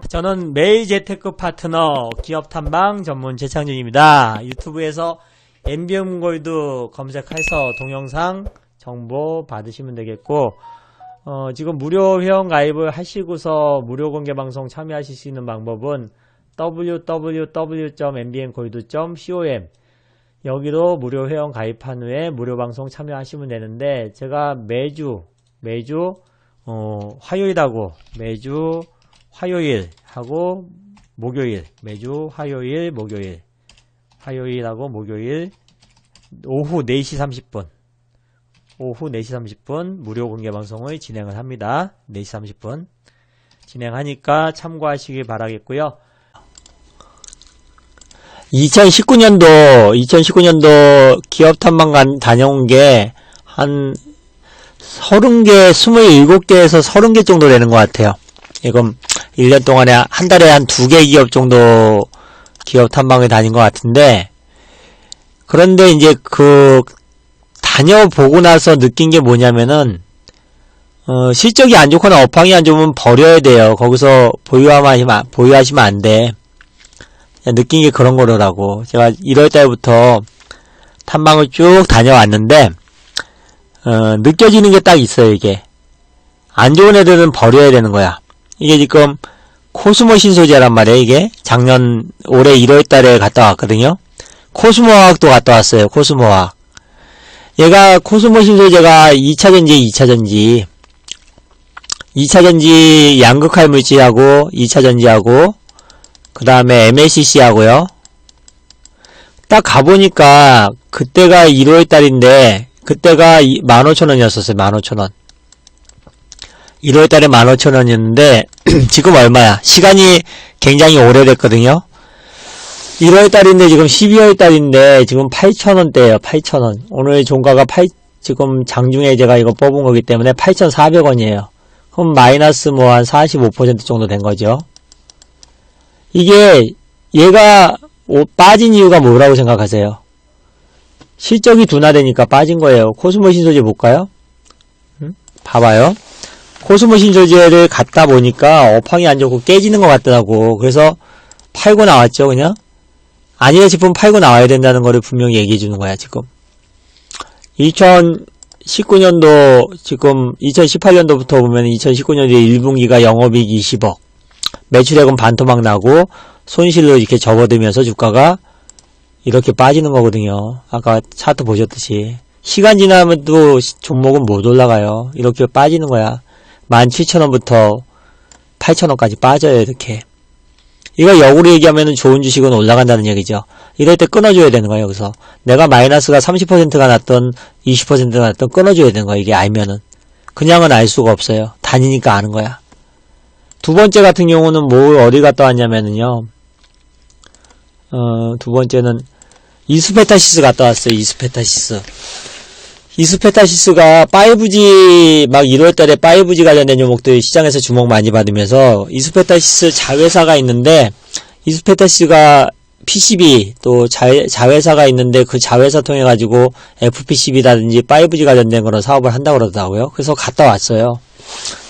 저는 매일 재테크 파트너 기업 탐방 전문 최창준입니다. 유튜브에서 MBM 골드 검색해서 동영상 정보 받으시면 되겠고, 지금 무료 회원 가입을 하시고서 무료 공개 방송 참여하실 수 있는 방법은 www.mbmgold.com 여기로 무료 회원 가입한 후에 무료 방송 참여하시면 되는데, 제가 매주 화요일하고 매주 화요일하고 목요일, 매주 화요일, 화요일하고 목요일 오후 4시 30분 무료 공개 방송을 진행을 합니다. 4시 30분 진행하니까 참고하시기 바라겠고요. 2019년도 기업 탐방 다녀온 게 한 30개, 27개에서 30개 정도 되는 것 같아요. 이건 1년 동안에 한 달에 한 2개 기업 정도 기업 탐방에 다닌 것 같은데, 그런데 이제 다녀보고 나서 느낀 게 뭐냐면은, 실적이 안 좋거나 업황이 안 좋으면 버려야 돼요. 거기서 보유하시면 안 돼. 느낀 게 그런 거더라고. 제가 1월달부터 탐방을 쭉 다녀왔는데, 느껴지는 게 딱 있어요, 이게. 안 좋은 애들은 버려야 되는 거야. 이게 지금 코스모 신소재란 말이에요, 이게. 올해 1월달에 갔다 왔거든요. 코스모화학도 갔다 왔어요, 코스모화학. 얘가 코스모 신소재가 2차전지 양극할 물질하고 2차전지하고 그 다음에 MLCC 하고요. 딱 가보니까 그때가 1월달인데 그때가 15,000원이었었어요. 15,000원. 1월달에 15,000원이었는데 지금 얼마야? 시간이 굉장히 오래됐거든요. 1월달인데 지금 12월달인데 지금 8,000원대예요. 8,000원. 오늘 종가가 지금 장중에 제가 이거 뽑은 거기 때문에 8,400원이에요. 그럼 마이너스 한 45% 정도 된 거죠. 이게 얘가 빠진 이유가 뭐라고 생각하세요? 실적이 둔화되니까 빠진 거예요. 코스모 신소재 볼까요? 봐봐요. 코스모 신소재를 갖다 보니까 업황이 안 좋고 깨지는 것 같더라고. 그래서 팔고 나왔죠, 그냥. 아니라 싶으면 팔고 나와야 된다는 거를 분명히 얘기해 주는 거야, 지금. 2019년도, 지금 2018년도부터 보면 2019년도에 1분기가 영업이익 20억. 매출액은 반토막 나고 손실로 이렇게 접어들면서 주가가 이렇게 빠지는 거거든요. 아까 차트 보셨듯이. 시간 지나면 또 종목은 못 올라가요. 이렇게 빠지는 거야. 17,000원부터 8,000원까지 빠져요, 이렇게. 이거 역으로 얘기하면 좋은 주식은 올라간다는 얘기죠. 이럴 때 끊어줘야 되는 거예요, 여기서. 내가 마이너스가 30%가 났던 20%가 났던 끊어줘야 되는 거예요, 이게 알면은. 그냥은 알 수가 없어요. 다니니까 아는 거야. 두 번째 같은 경우는 어디 갔다 왔냐면은요. 두 번째는 이스페타시스 갔다 왔어요. 이스페타시스가 5G, 막 1월달에 5G 관련된 종목들 시장에서 주목 많이 받으면서 이스페타시스 자회사가 있는데, 이스페타시스가 PCB 또 자회사가 있는데 그 자회사 통해 가지고 FPCB라든지 5G 관련된 그런 사업을 한다고 그러더라고요. 그래서 갔다 왔어요.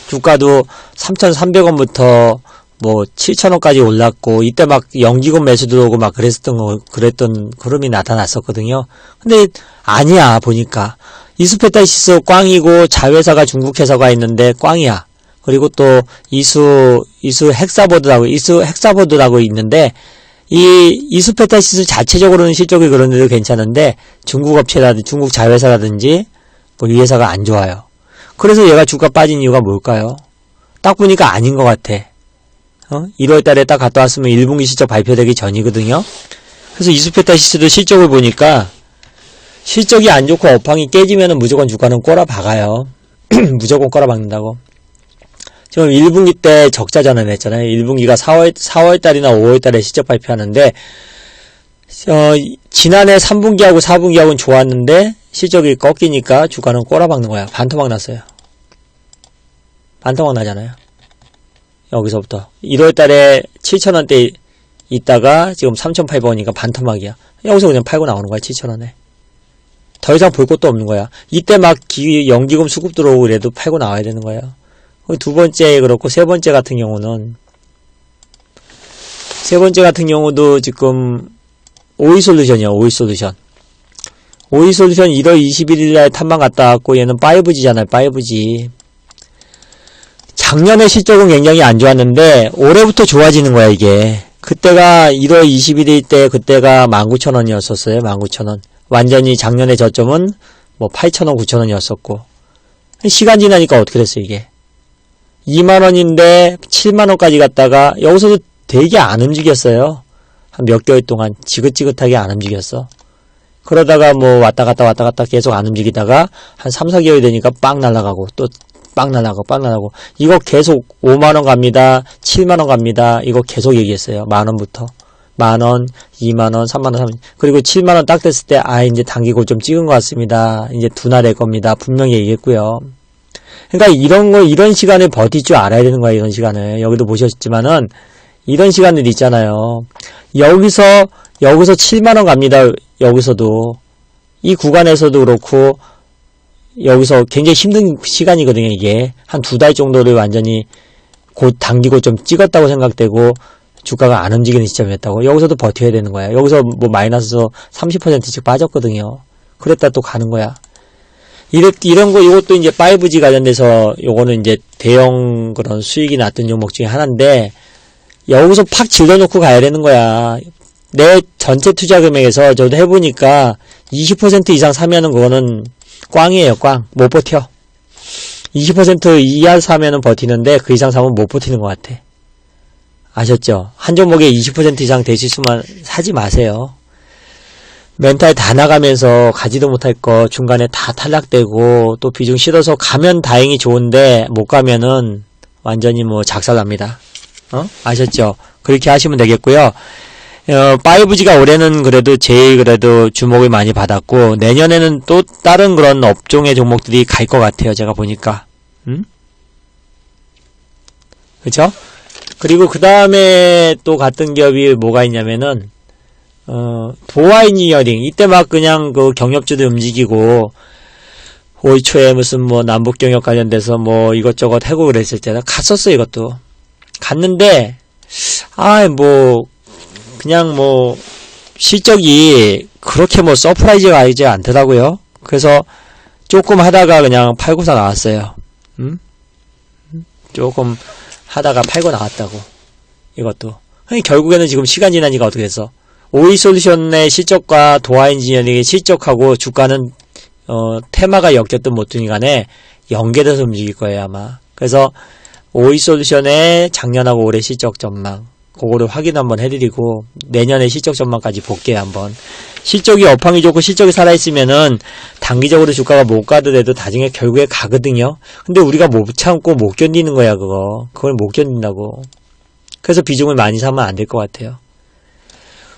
주가도 3,300원부터 7,000원까지 올랐고, 이때 막 연기금 매수 들어오고 막 그랬던 흐름이 나타났었거든요. 근데 아니야, 보니까. 이스페타시스 꽝이고, 자회사가 중국 회사가 있는데 꽝이야. 그리고 또 이수 헥사보드라고 있는데, 이스페타시스 자체적으로는 실적이 그런데도 괜찮은데, 중국 자회사라든지, 이 회사가 안 좋아요. 그래서 얘가 주가 빠진 이유가 뭘까요? 딱 보니까 아닌 것 같아. 1월달에 딱 갔다 왔으면 1분기 실적 발표되기 전이거든요. 그래서 이스페타시스도 실적을 보니까 실적이 안 좋고 업황이 깨지면은 무조건 주가는 꼬라박아요. 무조건 꼬라박는다고. 지금 1분기 때 적자 전환했잖아요. 1분기가 4월달이나 5월달에 실적 발표하는데, 지난해 3분기하고 4분기하고는 좋았는데 실적이 꺾이니까 주가는 꼬라박는 거야. 반토막 났어요. 반토막 나잖아요. 여기서부터 1월달에 7,000원대 있다가 지금 3,800원이니까 반토막이야. 여기서 그냥 팔고 나오는 거야. 7,000원에. 더 이상 볼 것도 없는 거야. 이때 막 연기금 수급 들어오고 그래도 팔고 나와야 되는 거예요. 두 번째 그렇고 세 번째 같은 경우는 세 번째 같은 경우도 지금 오이솔루션이요. 오이솔루션 1월 21일날 탐방 갔다 왔고 얘는 5G잖아요. 5G. 작년에 실적은 굉장히 안 좋았는데 올해부터 좋아지는 거야 이게. 그때가 1월 21일 때 그때가 19,000원이었었어요. 19,000원. 완전히 작년에 저점은 뭐 8,000원, 9,000원이었었고 시간 지나니까 어떻게 됐어 이게. 2만원인데 7만원까지 갔다가 여기서도 되게 안 움직였어요. 한 몇 개월 동안 지긋지긋하게 안 움직였어. 그러다가 뭐 왔다 갔다 계속 안 움직이다가 한 3, 4개월 되니까 빵 날아가고 또 빵 날아가고 이거 계속 5만원 갑니다. 7만원 갑니다. 이거 계속 얘기했어요. 만원부터. 만원, 2만원, 3만원, 3만원. 그리고 7만원 딱 됐을 때 이제 단기고 좀 찍은 것 같습니다. 이제 둔화될 겁니다. 분명히 얘기했고요. 그러니까 이런 시간을 버틸 줄 알아야 되는 거야, 이런 시간을. 여기도 보셨지만은, 이런 시간들이 있잖아요. 여기서 7만원 갑니다. 여기서도. 이 구간에서도 그렇고, 여기서 굉장히 힘든 시간이거든요, 이게. 한 2달 정도를 완전히 단기고 좀 찍었다고 생각되고, 주가가 안 움직이는 시점이었다고. 여기서도 버텨야 되는 거야. 여기서 뭐 마이너스 30%씩 빠졌거든요. 그랬다 또 가는 거야. 이런 거, 이것도 이제 5G 관련돼서 요거는 이제 대형 그런 수익이 났던 종목 중에 하나인데, 여기서 팍 질러놓고 가야 되는 거야. 내 전체 투자 금액에서 저도 해보니까 20% 이상 사면은 그거는 꽝이에요, 꽝. 못 버텨. 20% 이하 사면은 버티는데 그 이상 사면 못 버티는 것 같아. 아셨죠? 한 종목에 20% 이상 되실 수만 사지 마세요. 멘탈 다 나가면서 가지도 못할 거 중간에 다 탈락되고 또 비중 실어서 가면 다행히 좋은데 못 가면은 완전히 뭐 작살납니다. 아셨죠? 그렇게 하시면 되겠고요. 5G가 올해는 그래도 제일 그래도 주목을 많이 받았고 내년에는 또 다른 그런 업종의 종목들이 갈 것 같아요. 제가 보니까. 그쵸? 그리고 그 다음에 또 같은 기업이 뭐가 있냐면은 도화 인지니어링. 이때 막 그냥 그 경협주도 움직이고 올 초에 무슨 뭐 남북 경협 관련돼서 뭐 이것저것 하고 그랬을 때는 갔었어. 이것도 갔는데 그냥 뭐 실적이 그렇게 뭐 서프라이즈가 아니지 않더라고요. 그래서 조금 하다가 그냥 팔고서 나왔어요. 조금 하다가 팔고 나왔다고. 이것도 결국에는 지금 시간 지나니까 어떻게 됐어. 오이솔루션의 실적과 도화엔지니어링의 실적하고 주가는 테마가 엮였든 뭐든 간에 연계돼서 움직일 거예요 아마. 그래서 오이솔루션의 작년하고 올해 실적 전망 그거를 확인 한번 해드리고 내년에 실적 전망까지 볼게요 한번. 실적이 업황이 좋고 실적이 살아있으면은 단기적으로 주가가 못 가더라도 나중에 결국에 가거든요. 근데 우리가 못 참고 못 견디는 거야 그걸 못 견딘다고. 그래서 비중을 많이 사면 안 될 것 같아요.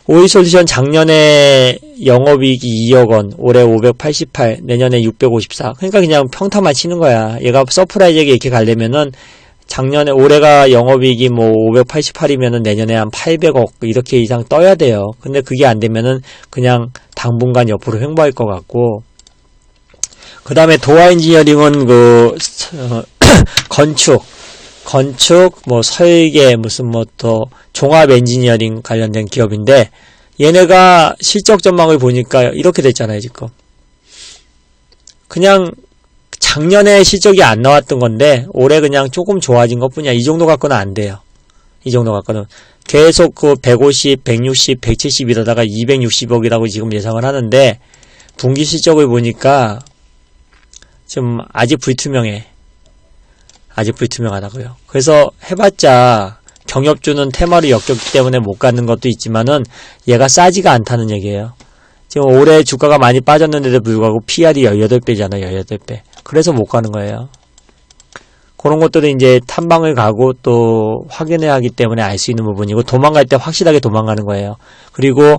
오이솔루션 작년에 영업이익이 2억원, 올해 588, 내년에 654. 그러니까 그냥 평타만 치는 거야. 얘가 서프라이즈하게 이렇게 가려면은 작년에 올해가 영업이익이 뭐 588이면은 내년에 한 800억 이렇게 이상 떠야 돼요. 근데 그게 안 되면은 그냥 당분간 옆으로 횡보할 것 같고. 그 다음에 도화 엔지니어링은 건축, 뭐 설계, 무슨 뭐 또 종합 엔지니어링 관련된 기업인데 얘네가 실적 전망을 보니까 이렇게 됐잖아요, 지금. 그냥 작년에 실적이 안 나왔던 건데 올해 그냥 조금 좋아진 것 뿐이야. 이 정도 갖고는 안 돼요. 이 정도 갖고는. 계속 150, 160, 170 이러다가 260억이라고 지금 예상을 하는데 분기 실적을 보니까 좀 아직 불투명해. 아직 불투명하다고요. 그래서 해봤자 경협주는 테마로 엮였기 때문에 못 가는 것도 있지만은 얘가 싸지가 않다는 얘기예요. 지금 올해 주가가 많이 빠졌는데도 불구하고 PR이 18배잖아요. 18배. 그래서 못 가는 거예요. 그런 것들은 이제 탐방을 가고 또 확인해야 하기 때문에 알 수 있는 부분이고 도망갈 때 확실하게 도망가는 거예요. 그리고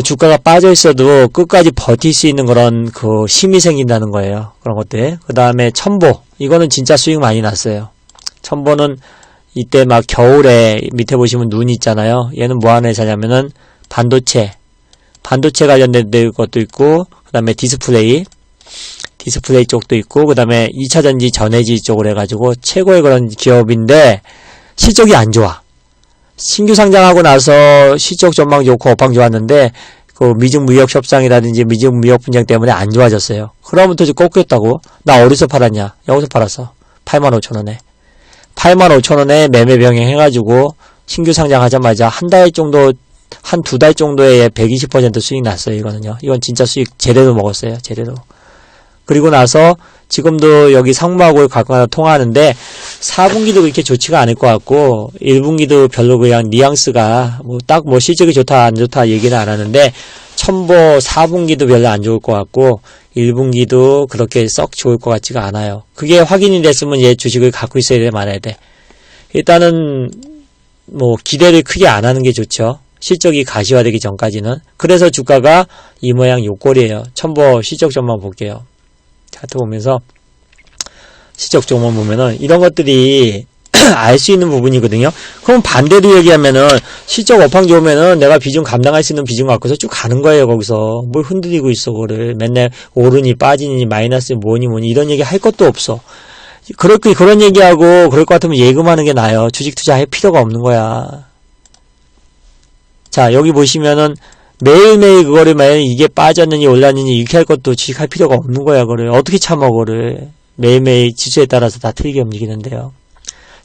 주가가 빠져 있어도 끝까지 버틸 수 있는 그런 힘이 생긴다는 거예요. 그런 것들. 그 다음에 첨보. 이거는 진짜 수익 많이 났어요. 첨보는 이때 막 겨울에 밑에 보시면 눈이 있잖아요. 얘는 뭐 하는 회사냐면은 반도체 관련된 것도 있고 그 다음에 디스플레이 쪽도 있고 그 다음에 2차전지 전해지 쪽으로 해가지고 최고의 그런 기업인데 실적이 안 좋아. 신규 상장하고 나서 실적 전망 좋고 업황 좋았는데 그 미중 무역 협상이라든지 미중 무역 분쟁 때문에 안 좋아졌어요. 그러면부터 이제 꺾였다고. 나 어디서 팔았냐? 여기서 팔았어. 85,000원에. 85,000원에 매매 병행 해가지고 신규 상장하자마자 한 달 정도, 한 두 달 정도에 120% 수익 났어요. 이거는요. 이건 진짜 수익 제대로 먹었어요. 제대로. 그리고 나서 지금도 여기 상무하고 가끔가다 통화하는데 4분기도 그렇게 좋지가 않을 것 같고 1분기도 별로 그냥 뉘앙스가 뭐 딱 뭐 실적이 좋다 안 좋다 얘기는 안 하는데 첨보 4분기도 별로 안 좋을 것 같고 1분기도 그렇게 썩 좋을 것 같지가 않아요. 그게 확인이 됐으면 얘 주식을 갖고 있어야 돼 말아야 돼. 일단은 뭐 기대를 크게 안 하는 게 좋죠. 실적이 가시화되기 전까지는. 그래서 주가가 이 모양 요 꼴이에요. 첨보 실적 좀만 볼게요. 차트 보면서 실적 좀만 보면은 이런 것들이 알 수 있는 부분이거든요. 그럼 반대로 얘기하면은 실적 업황 좋으면은 내가 비중 감당할 수 있는 비중 갖고서 쭉 가는 거예요. 거기서 뭘 흔들리고 있어. 그거를 맨날 오르니 빠지니 마이너스 뭐니 이런 얘기 할 것도 없어. 그런 얘기하고 그럴 것 같으면 예금하는 게 나아요. 주식 투자할 필요가 없는 거야. 자, 여기 보시면은 매일매일 그거를 만약 이게 빠졌느니 올랐느니 이렇게 할 것도 주식할 필요가 없는 거야. 그거를 어떻게 참아. 그거를 매일매일 지수에 따라서 다 틀리게 움직이는데요.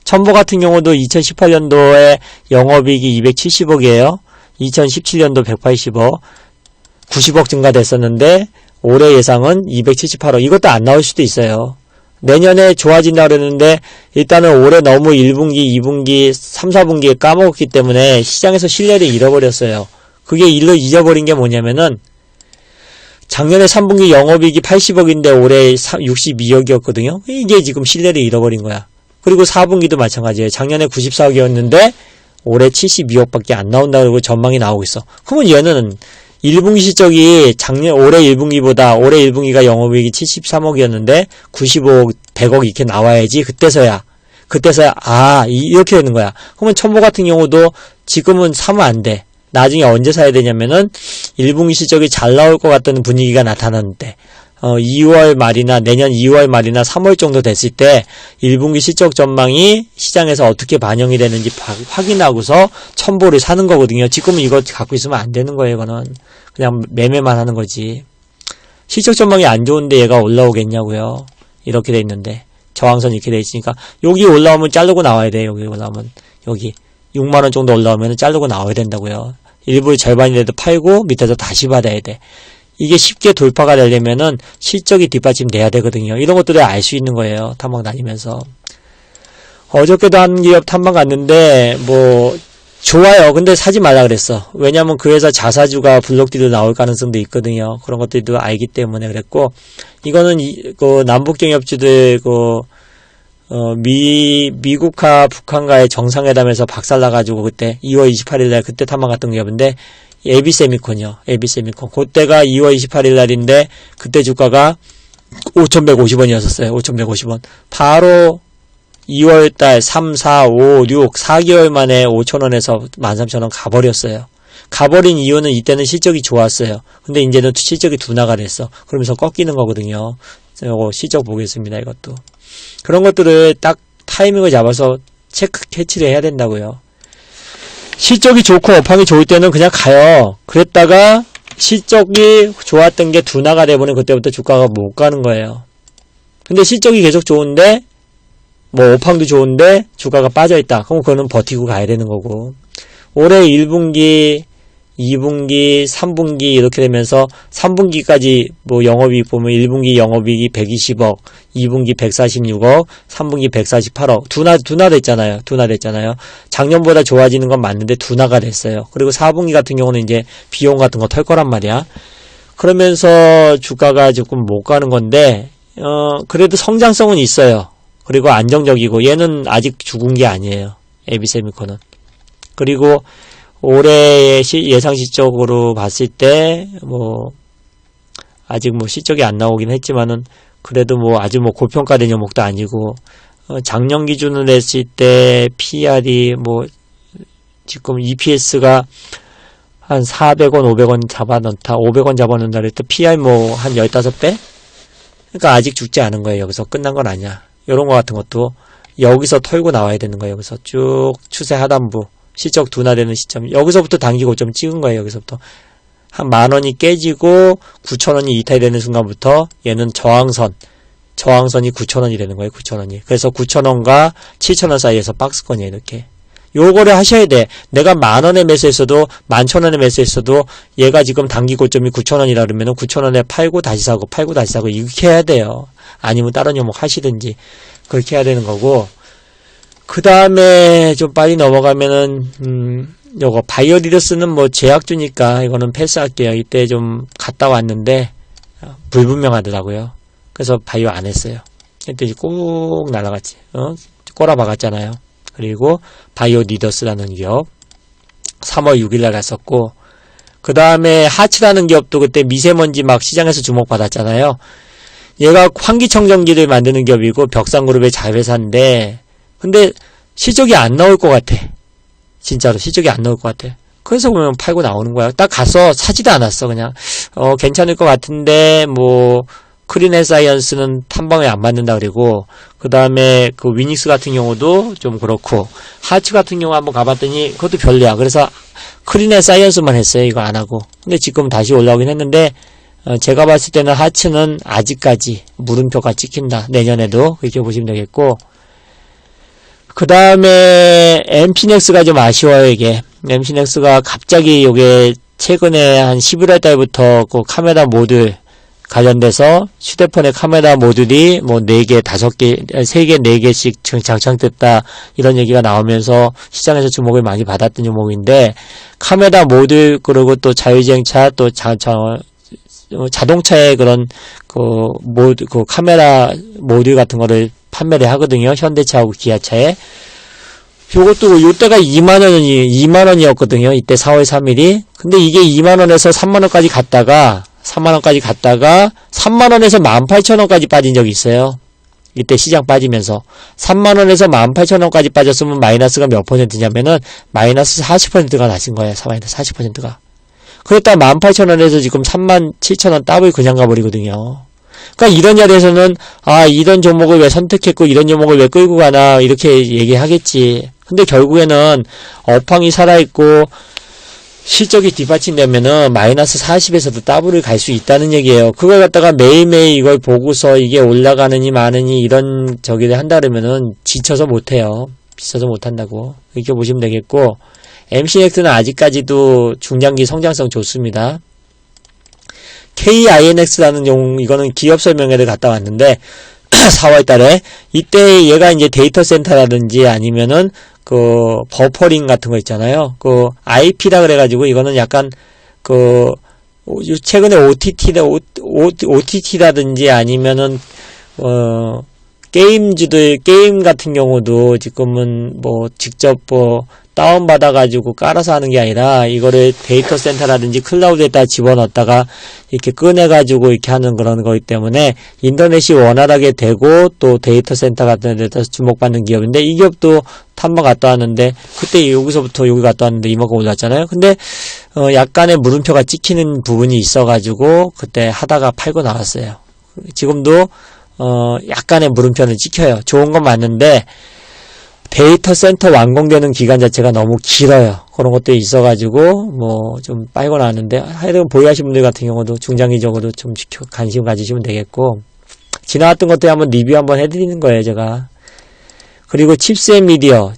첨보 같은 경우도 2018년도에 영업이익이 270억이에요. 2017년도 180억, 90억 증가됐었는데 올해 예상은 278억. 이것도 안 나올 수도 있어요. 내년에 좋아진다 그러는데 일단은 올해 너무 1분기, 2분기, 3, 4분기에 까먹었기 때문에 시장에서 신뢰를 잃어버렸어요. 그게 일로 잊어버린 게 뭐냐면은 작년에 3분기 영업이익이 80억인데 올해 62억이었거든요. 이게 지금 신뢰를 잃어버린 거야. 그리고 4분기도 마찬가지예요. 작년에 94억이었는데 올해 72억밖에 안 나온다 그러고 전망이 나오고 있어. 그러면 얘는 1분기 실적이 올해 1분기보다 올해 1분기가 영업이익이 73억이었는데 95억, 100억 이렇게 나와야지 그때서야 이렇게 되는 거야. 그러면 첨보 같은 경우도 지금은 사면 안 돼. 나중에 언제 사야 되냐면은 1분기 실적이 잘 나올 것 같다는 분위기가 나타나는데 2월 말이나 내년 2월 말이나 3월 정도 됐을 때 1분기 실적 전망이 시장에서 어떻게 반영이 되는지 확인하고서 첨보를 사는 거거든요. 지금은 이거 갖고 있으면 안 되는 거예요. 이거는 그냥 매매만 하는 거지. 실적 전망이 안 좋은데 얘가 올라오겠냐고요. 이렇게 돼 있는데 저항선 이렇게 돼 있으니까 여기 올라오면 자르고 나와야 돼. 여기 올라오면 여기 6만원 정도 올라오면 자르고 나와야 된다고요. 일부의 절반이라도 팔고 밑에서 다시 받아야 돼. 이게 쉽게 돌파가 되려면은 실적이 뒷받침돼야 되거든요. 이런 것들을 알 수 있는 거예요. 탐방 다니면서. 어저께도 한 기업 탐방 갔는데 뭐 좋아요. 근데 사지 말라 그랬어. 왜냐면 그 회사 자사주가 블록딜로 나올 가능성도 있거든요. 그런 것들도 알기 때문에 그랬고 이거는 그 남북경협주들 미국과 북한과의 정상회담에서 박살나가지고 그때 2월 28일날 그때 탐방 갔던 기업인데 에비세미콘이요. 에비세미콘. 그때가 2월 28일 날인데 그때 주가가 5,150원이었어요. 5,150원. 바로 2월달 3, 4, 5, 6, 4개월 만에 5,000원에서 13,000원 가버렸어요. 가버린 이유는 이때는 실적이 좋았어요. 근데 이제는 실적이 둔화가 됐어. 그러면서 꺾이는 거거든요. 이거 실적 보겠습니다. 이것도. 그런 것들을 딱 타이밍을 잡아서 캐치를 해야 된다고요. 실적이 좋고 업황이 좋을 때는 그냥 가요. 그랬다가 실적이 좋았던 게 둔화가 돼버리면 그때부터 주가가 못 가는 거예요. 근데 실적이 계속 좋은데 뭐 업황도 좋은데 주가가 빠져있다. 그럼 그거는 버티고 가야 되는 거고. 올해 1분기, 2분기, 3분기 이렇게 되면서 3분기까지 뭐 영업이익 보면 1분기 영업이익이 120억, 2분기 146억, 3분기 148억. 둔화됐잖아요. 작년보다 좋아지는 건 맞는데 둔화가 됐어요. 그리고 4분기 같은 경우는 이제 비용 같은 거 털 거란 말이야. 그러면서 주가가 조금 못 가는 건데, 그래도 성장성은 있어요. 그리고 안정적이고, 얘는 아직 죽은 게 아니에요. 에비세미콘은. 그리고 올해의 예상 실적으로 봤을 때, 아직 실적이 안 나오긴 했지만은, 그래도 아주 고평가된 종목도 아니고, 작년 기준으로 했을 때, PR이 지금 EPS가 한 400원, 500원 잡아넣다, 500원 잡아넣는다 그랬을 때, PR 한 15배? 그러니까 아직 죽지 않은 거예요. 여기서 끝난 건 아니야. 요런 거 같은 것도, 여기서 털고 나와야 되는 거예요. 여기서 쭉 추세 하단부. 실적 둔화되는 시점. 여기서부터 단기 고점 찍은 거예요. 여기서부터. 한 10,000원이 깨지고 9,000원이 이탈이 되는 순간부터 얘는 저항선이 9,000원이 되는 거예요. 9,000원이. 그래서 9,000원과 7,000원 사이에서 박스권이에요. 이렇게. 요거를 하셔야 돼. 내가 10,000원에 매수했어도 11,000원에 매수했어도 얘가 지금 단기 고점이 9,000원이라 그러면 9,000원에 팔고 다시 사고 이렇게 해야 돼요. 아니면 다른 종목 하시든지 그렇게 해야 되는 거고. 그 다음에 좀 빨리 넘어가면은 요거 바이오리더스는 뭐 제약주니까 이거는 패스할게요. 이때 좀 갔다 왔는데 불분명하더라고요. 그래서 바이오 안 했어요. 했더니 꾹 날아갔지. 꼬라박았잖아요. 그리고 바이오리더스라는 기업 3월 6일날 갔었고, 그 다음에 하츠라는 기업도 그때 미세먼지 막 시장에서 주목받았잖아요. 얘가 환기청정기를 만드는 기업이고 벽상그룹의 자회사인데, 근데 실적이 안 나올 것 같아. 진짜로 실적이 안 나올 것 같아. 그래서 보면 팔고 나오는 거야. 딱 가서 사지도 않았어. 그냥 괜찮을 것 같은데 뭐 크린앤사이언스는 탐방에 안 받는다 그리고, 그 다음에 그 위닉스 같은 경우도 좀 그렇고, 하츠 같은 경우 한번 가봤더니 그것도 별로야. 그래서 크린앤사이언스만 했어요. 이거 안 하고. 근데 지금 다시 올라오긴 했는데, 제가 봤을 때는 하츠는 아직까지 물음표가 찍힌다. 내년에도 그렇게 보시면 되겠고, 그 다음에 엠피넥스가 좀 아쉬워요. 이게 엠피넥스가 갑자기 요게 최근에 한 11월 달부터 그 카메라 모듈 관련돼서 휴대폰의 카메라 모듈이 뭐 4개, 5개, 3개, 4개씩 장착됐다 이런 얘기가 나오면서 시장에서 주목을 많이 받았던 종목인데, 카메라 모듈 그리고 또 자율주행차 또 자동차의 그런 그 카메라 모듈 같은 거를 판매를 하거든요. 현대차하고 기아차에. 요것도 요때가 2만원이었거든요. 이때 4월 3일이. 근데 이게 2만원에서 3만원까지 갔다가 3만원에서 18,000원까지 빠진 적이 있어요. 이때 시장 빠지면서 3만원에서 18,000원까지 빠졌으면 마이너스가 몇 %냐면은 마이너스 40%가 나신 거예요. 마이너스 40%가. 그랬다 18,000원에서 지금 37,000원 더블 그냥 가버리거든요. 그러니까 이런 자리에서는 이런 종목을 왜 선택했고 이런 종목을 왜 끌고 가나 이렇게 얘기하겠지. 근데 결국에는 업황이 살아있고 실적이 뒷받침되면은 마이너스 40에서도 더블을 갈 수 있다는 얘기예요. 그걸 갖다가 매일매일 이걸 보고서 이게 올라가느니 마느니 이런 저기를 한다 그러면은 지쳐서 못해요. 비싸서 못한다고. 이렇게 보시면 되겠고, MCNX는 아직까지도 중장기 성장성 좋습니다. KINX라는 이거는 기업 설명회를 갔다 왔는데 4월 달에 이때 얘가 이제 데이터 센터라든지 아니면은 그 버퍼링 같은 거 있잖아요. 그 IP라 그래가지고 이거는 약간 그 최근에 OTT라든지 아니면은 게임 같은 경우도 지금은 뭐 직접 다운받아가지고 깔아서 하는 게 아니라 이거를 데이터 센터라든지 클라우드에다 집어넣었다가 이렇게 꺼내가지고 이렇게 하는 그런 거기 때문에 인터넷이 원활하게 되고 또 데이터 센터 같은 데서 주목받는 기업인데, 이 기업도 탐방 갔다 왔는데 그때 여기서부터 여기 갔다 왔는데 이만큼 올랐잖아요. 근데 약간의 물음표가 찍히는 부분이 있어가지고 그때 하다가 팔고 나왔어요. 지금도 약간의 물음표는 찍혀요. 좋은 건 맞는데 데이터 센터 완공되는 기간 자체가 너무 길어요. 그런 것들이 있어가지고 뭐 좀 빨고 나왔는데, 하여튼 보유하신 분들 같은 경우도 중장기적으로 좀 관심 가지시면 되겠고, 지나왔던 것들 한번 리뷰 한번 해드리는 거예요, 제가. 그리고 칩셋 미디어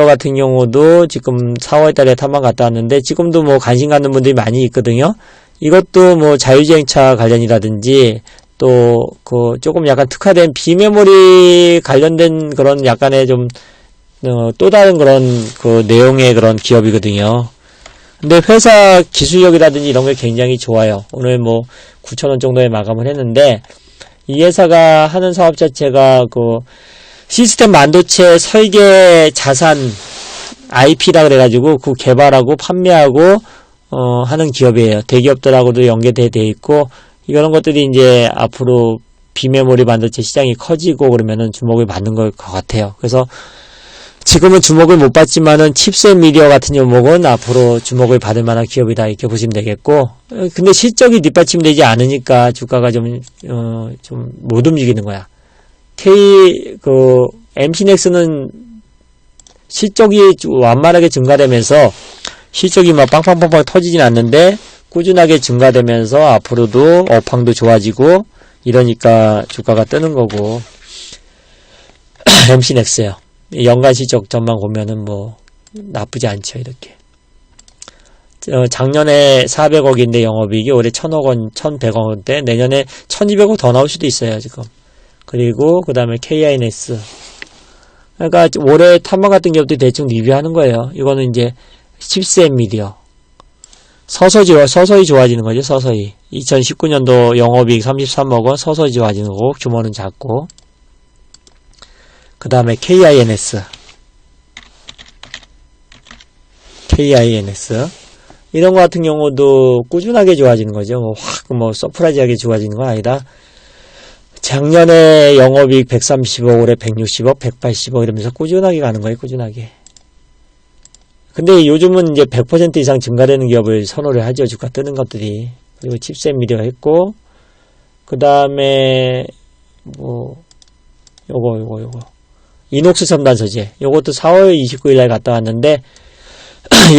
같은 경우도 지금 4월 달에 탐방 갔다 왔는데 지금도 뭐 관심 갖는 분들이 많이 있거든요. 이것도 뭐 자율주행차 관련이라든지 또 그 조금 약간 특화된 비메모리 관련된 그런 약간의 좀 또 다른 그런 그 내용의 그런 기업이거든요. 근데 회사 기술력이라든지 이런 게 굉장히 좋아요. 오늘 뭐 9,000원 정도에 마감을 했는데, 이 회사가 하는 사업 자체가 그 시스템 반도체 설계 자산 IP라 그래가지고 그 개발하고 판매하고 하는 기업이에요. 대기업들하고도 연계돼 있고, 이런 것들이 이제 앞으로 비메모리 반도체 시장이 커지고 그러면은 주목을 받는 걸 것 같아요. 그래서 지금은 주목을 못 받지만은 칩셋 미디어 같은 종목은 앞으로 주목을 받을 만한 기업이다, 이렇게 보시면 되겠고, 근데 실적이 뒷받침되지 않으니까 주가가 좀 못 움직이는 거야. MCNX는 실적이 완만하게 증가되면서 실적이 막 빵빵빵빵 터지진 않는데 꾸준하게 증가되면서 앞으로도 업황도 좋아지고 이러니까 주가가 뜨는 거고. MC넥스요. 연간 실적 전망 보면은 뭐 나쁘지 않죠. 이렇게. 작년에 400억인데 영업이익이 올해 1000억원, 1100억원대, 내년에 1200억 더 나올 수도 있어요, 지금. 그리고 그 다음에 KINS. 그러니까 올해 탐방 같은 기업들이 대충 리뷰하는 거예요. 이거는 이제 칩셋 미디어. 서서히 좋아지는 거죠, 서서히. 2019년도 영업이익 33억원, 서서히 좋아지는 거고, 규모는 작고. 그 다음에 KINS. 이런 거 같은 경우도 꾸준하게 좋아지는 거죠. 서프라이즈하게 좋아지는 건 아니다. 작년에 영업이익 130억, 올해 160억, 180억 이러면서 꾸준하게 가는 거예요, 꾸준하게. 근데 요즘은 이제 100% 이상 증가되는 기업을 선호를 하죠, 주가 뜨는 것들이. 그리고 칩셋 미디어 했고, 그 다음에, 요거. 이녹스 첨단 소재. 요것도 4월 29일날 갔다 왔는데,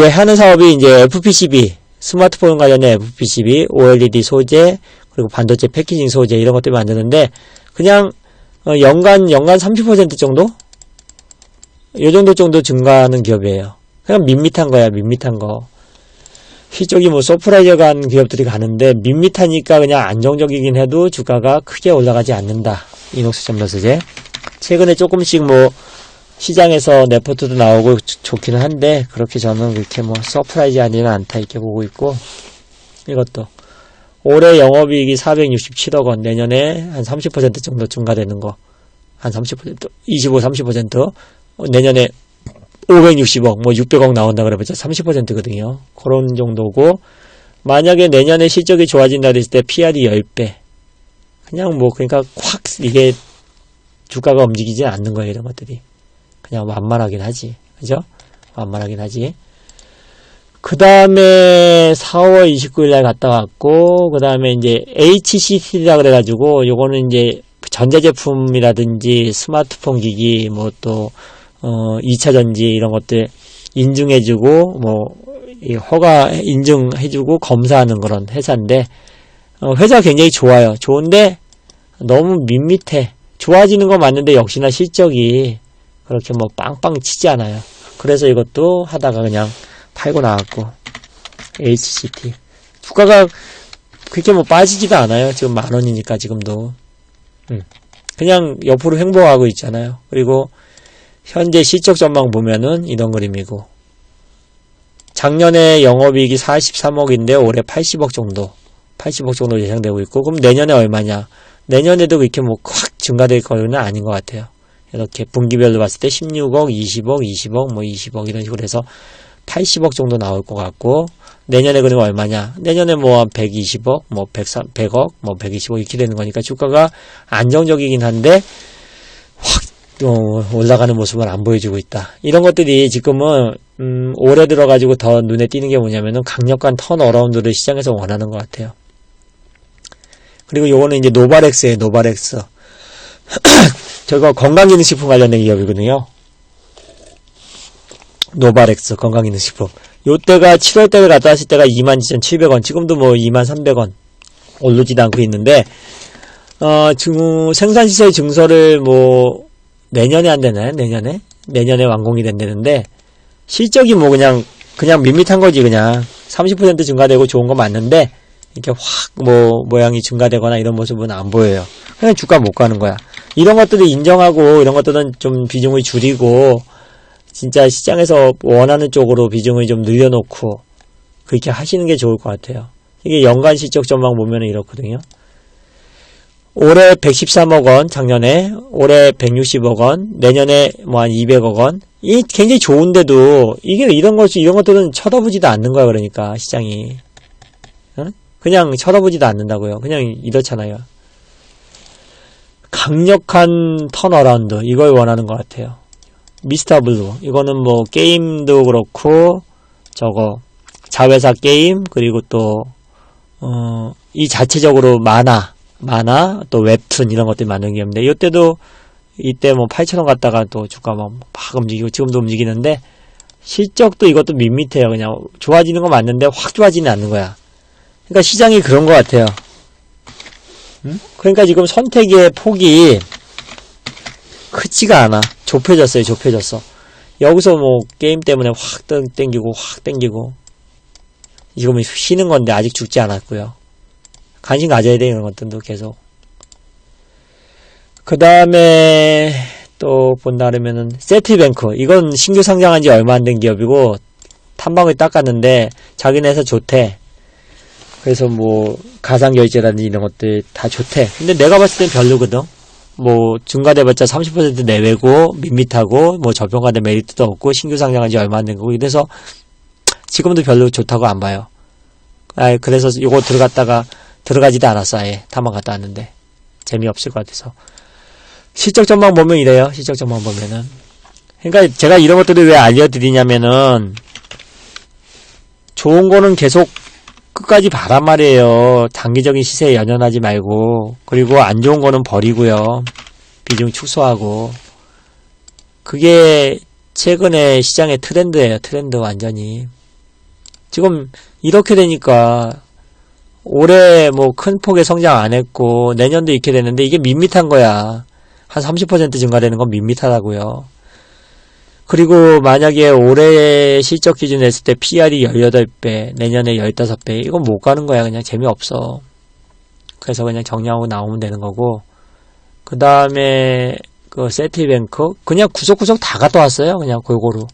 얘 하는 사업이 이제 FPCB, 스마트폰 관련된 FPCB, OLED 소재, 그리고 반도체 패키징 소재 이런 것들 만드는데 그냥 연간 30% 정도? 요 정도 증가하는 기업이에요. 그냥 밋밋한 거야, 밋밋한 거. 실적이 서프라이즈가 한 기업들이 가는데 밋밋하니까 그냥 안정적이긴 해도 주가가 크게 올라가지 않는다. 이녹스 첨단 소재. 최근에 조금씩 시장에서 레포트도 나오고 좋기는 한데 그렇게 저는 그렇게 서프라이즈 아니면 않다 이렇게 보고 있고. 이것도 올해 영업이익이 467억원, 내년에 한 30% 정도 증가되는 거, 한 30%, 25-30%, 내년에 560억, 600억 나온다 그래봤자 30%거든요. 그런 정도고, 만약에 내년에 실적이 좋아진다 그랬을 때 PR이 10배. 그냥 그러니까 확 이게 주가가 움직이지 않는 거예요, 이런 것들이. 그냥 완만하긴 하지. 그죠? 완만하긴 하지. 그 다음에 4월 29일날 갔다 왔고, 그 다음에 이제 HCT라 그래가지고, 요거는 이제 전자제품이라든지 스마트폰 기기, 2차전지 이런 것들 인증해주고, 허가 인증해주고 검사하는 그런 회사인데, 회사가 굉장히 좋아요. 좋은데, 너무 밋밋해. 좋아지는 건 맞는데, 역시나 실적이 그렇게 빵빵 치지 않아요. 그래서 이것도 하다가 그냥 팔고 나왔고. HCT 주가가 그렇게 빠지지도 않아요. 지금 10,000원이니까 지금도 그냥 옆으로 횡보하고 있잖아요. 그리고 현재 실적 전망 보면은 이런 그림이고, 작년에 영업이익이 43억인데 올해 80억 정도 예상되고 있고, 그럼 내년에 얼마냐? 내년에도 그렇게 확 증가될 거는 아닌 것 같아요. 이렇게 분기별로 봤을 때 16억, 20억, 20억 이런 식으로 해서 80억 정도 나올 것 같고, 내년에 그러면 얼마냐? 내년에 한 120억, 100억, 120억 이렇게 되는 거니까 주가가 안정적이긴 한데 확 올라가는 모습을 안 보여주고 있다. 이런 것들이 지금은 올해 들어가지고 더 눈에 띄는 게 뭐냐면은 강력한 턴어라운드를 시장에서 원하는 것 같아요. 그리고 요거는 이제 노바렉스예요. 노바렉스. 저거 건강기능식품 관련된 기업이거든요. 노바렉스 건강기능식품. 요때가 7월달에 갔다 왔을 때가 22,700원, 지금도 22,300원 오르지도 않고 있는데, 생산시설 증서를 내년에 안 되나요? 내년에 완공이 된다는데, 실적이 그냥 밋밋한 거지, 그냥. 30% 증가되고 좋은 거 맞는데, 이렇게 확 모양이 증가되거나 이런 모습은 안 보여요. 그냥 주가 못 가는 거야. 이런 것들을 인정하고, 이런 것들은 좀 비중을 줄이고, 진짜 시장에서 원하는 쪽으로 비중을 좀 늘려놓고 그렇게 하시는 게 좋을 것 같아요. 이게 연간 실적 전망 보면 이렇거든요. 올해 113억 원, 작년에 올해 160억 원, 내년에 한 200억 원. 이 굉장히 좋은데도 이게 이런 것들은 쳐다보지도 않는 거야. 그러니까 시장이 그냥 쳐다보지도 않는다고요. 그냥 이렇잖아요. 강력한 턴어라운드, 이걸 원하는 것 같아요. 미스터블루, 이거는 게임도 그렇고 자회사 게임, 그리고 또 이 자체적으로 만화 또 웹툰 이런 것들이 만든 기업인데, 이때도 이때 뭐 8,000원 갔다가 또 주가 막 움직이고 지금도 움직이는데 실적도 이것도 밋밋해요. 그냥 좋아지는 건 맞는데 확 좋아지는 않는 거야. 그러니까 시장이 그런 것 같아요. 그러니까 지금 선택의 폭이 크지가 않아. 좁혀졌어요. 좁혀졌어. 여기서 뭐 게임 때문에 확 땡기고 확 땡기고 지금은 쉬는 건데 아직 죽지 않았고요. 관심 가져야 돼. 이런 것들도 계속. 그 다음에 또 본다 그러면은 세트뱅크, 이건 신규 상장한 지 얼마 안 된 기업이고 탐방을 닦았는데 자기네 회사 좋대. 그래서 뭐 가상결제라든지 이런 것들 다 좋대. 근데 내가 봤을 땐 별로거든. 뭐 중과돼봤자 30% 내외고 밋밋하고 뭐 저평가된 메리트도 없고 신규 상장한 지 얼마 안 된 거고 이래서 지금도 별로 좋다고 안 봐요. 그래서 요거 들어가지도 않았어. 아예 탐방 갔다 왔는데 재미없을 것 같아서. 실적 전망 보면 이래요. 실적 전망 보면은. 그러니까 제가 이런 것들을 왜 알려드리냐면은 좋은 거는 계속 끝까지 봐란 말이에요. 단기적인 시세에 연연하지 말고. 그리고 안 좋은 거는 버리고요. 비중 축소하고. 그게 최근에 시장의 트렌드예요. 트렌드 완전히. 지금 이렇게 되니까 올해 뭐 큰 폭의 성장 안 했고 내년도 이렇게 되는데 이게 밋밋한 거야. 한 30% 증가되는 건 밋밋하다고요. 그리고 만약에 올해 실적 기준 했을 때 PR이 18배, 내년에 15배, 이건 못 가는 거야. 그냥 재미없어. 그래서 그냥 정리하고 나오면 되는 거고. 그 다음에 그 세트뱅크 그냥 구석구석 다 갔다 왔어요. 그냥 골고루.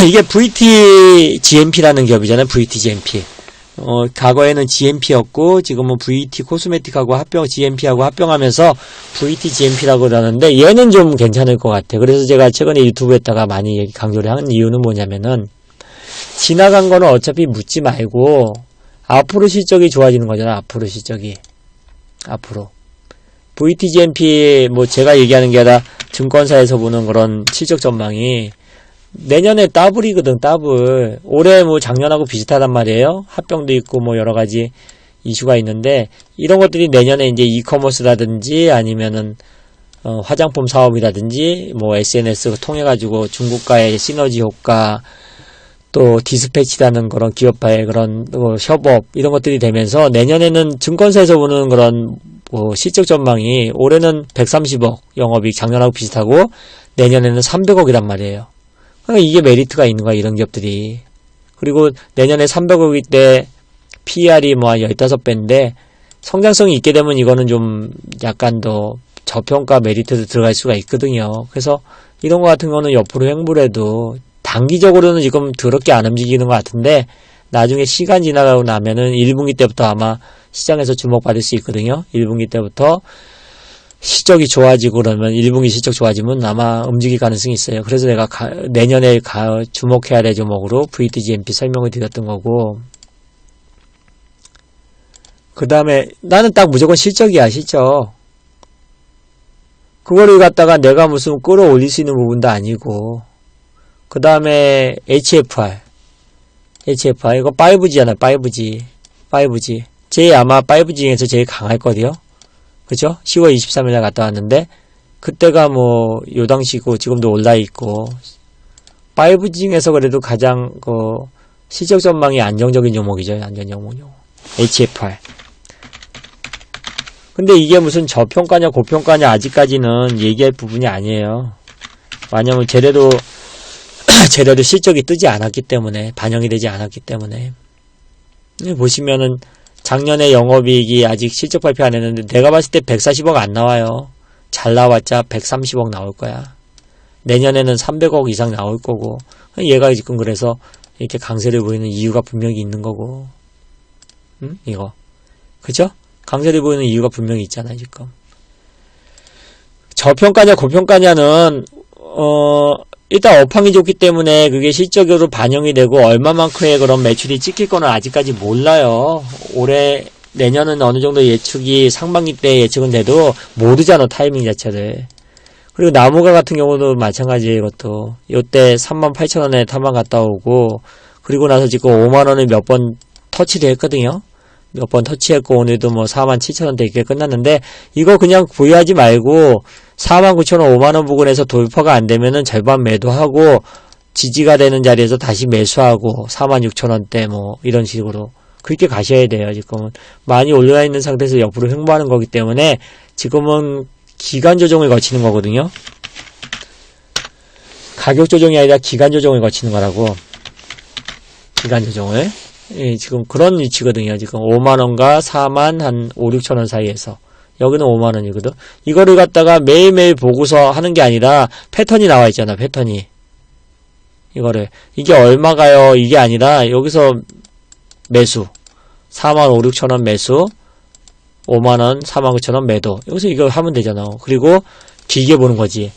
이게 VT GMP라는 기업이잖아요. VT GMP. 과거에는 GMP였고 지금은 VT 코스메틱하고 GMP하고 합병하면서 VT GMP라고 그러는데 얘는 좀 괜찮을 것 같아. 그래서 제가 최근에 유튜브에다가 많이 강조를 하는 이유는 뭐냐면은 지나간 거는 어차피 묻지 말고 앞으로 실적이 좋아지는 거잖아. 앞으로 실적이. 앞으로. VT GMP 뭐 제가 얘기하는 게 아니라 증권사에서 보는 그런 실적 전망이 내년에 더블이거든. 더블. 올해 뭐 작년하고 비슷하단 말이에요. 합병도 있고 뭐 여러 가지 이슈가 있는데 이런 것들이 내년에 이제 이커머스라든지 아니면은 화장품 사업이라든지 뭐 SNS 통해 가지고 중국과의 시너지 효과 또 디스패치라는 그런 기업과의 그런 협업 이런 것들이 되면서 내년에는 증권사에서 보는 그런 실적 전망이 올해는 130억 영업이익 작년하고 비슷하고 내년에는 300억이란 말이에요. 그러니까 이게 메리트가 있는 거야, 이런 기업들이. 그리고 내년에 300억일 때 PER이 뭐 한 15배인데 성장성이 있게 되면 이거는 좀 약간 더 저평가 메리트도 들어갈 수가 있거든요. 그래서 이런 거 같은 거는 옆으로 횡보해도 단기적으로는 지금 더럽게 안 움직이는 것 같은데 나중에 시간 지나가고 나면은 1분기 때부터 아마 시장에서 주목받을 수 있거든요. 1분기 때부터 실적이 좋아지고 그러면 1분기 실적 좋아지면 아마 움직일 가능성이 있어요. 그래서 내가 내년에 주목해야 될 종목으로 VTGMP 설명을 드렸던 거고 그 다음에 나는 딱 무조건 실적이야. 실적. 그거를 갖다가 내가 무슨 끌어올릴 수 있는 부분도 아니고 그 다음에 HFR 이거 5G잖아. 5G 아마 5G 중에서 제일 강할 거요. 그죠? 10월 23일에 갔다 왔는데 그때가 뭐 요 당시고 지금도 올라있고 5G 중에서 그래도 가장 실적 전망이 안정적인 종목이죠. 안정적인 종목. HFR. 근데 이게 무슨 저평가냐 고평가냐 아직까지는 얘기할 부분이 아니에요. 왜냐면 제대로 실적이 뜨지 않았기 때문에 반영이 되지 않았기 때문에 보시면은 작년에 영업이익이 아직 실적 발표 안 했는데 내가 봤을 때 140억 안 나와요. 잘 나왔자 130억 나올 거야. 내년에는 300억 이상 나올 거고 얘가 지금 그래서 이렇게 강세를 보이는 이유가 분명히 있는 거고 이거 그죠? 강세를 보이는 이유가 분명히 있잖아요. 지금 저평가냐 고평가냐는 일단 업황이 좋기 때문에 그게 실적으로 반영이 되고 얼마만큼의 그런 매출이 찍힐 거는 아직까지 몰라요. 올해 내년은 어느 정도 예측이 상반기 때 예측은 돼도 모르잖아. 타이밍 자체를. 그리고 나무가 같은 경우도 마찬가지예요. 이것도 요때 38,000원에 탐방 갔다 오고 그리고 나서 지금 5만원을 몇 번 터치를 했거든요. 몇 번 터치했고, 오늘도 뭐 47,000원대 이렇게 끝났는데, 이거 그냥 보유하지 말고, 49,000원, 5만원 부근에서 돌파가 안 되면은 절반 매도하고, 지지가 되는 자리에서 다시 매수하고, 46,000원대 뭐, 이런 식으로. 그렇게 가셔야 돼요, 지금은. 많이 올라와 있는 상태에서 옆으로 횡보하는 거기 때문에, 지금은 기간 조정을 거치는 거거든요. 가격 조정이 아니라 기간 조정을 거치는 거라고. 기간 조정을. 예, 지금 그런 위치거든요. 지금 5만원과 4만 한 5, 6천원 사이에서. 여기는 5만원이거든. 이거를 갖다가 매일매일 보고서 하는 게 아니라 패턴이 나와 있잖아, 패턴이. 이거를. 이게 얼마가요? 이게 아니라 여기서 매수. 4만 5, 6천원 매수. 5만원, 4만 9천원 매도. 여기서 이거 하면 되잖아. 그리고 길게 보는 거지.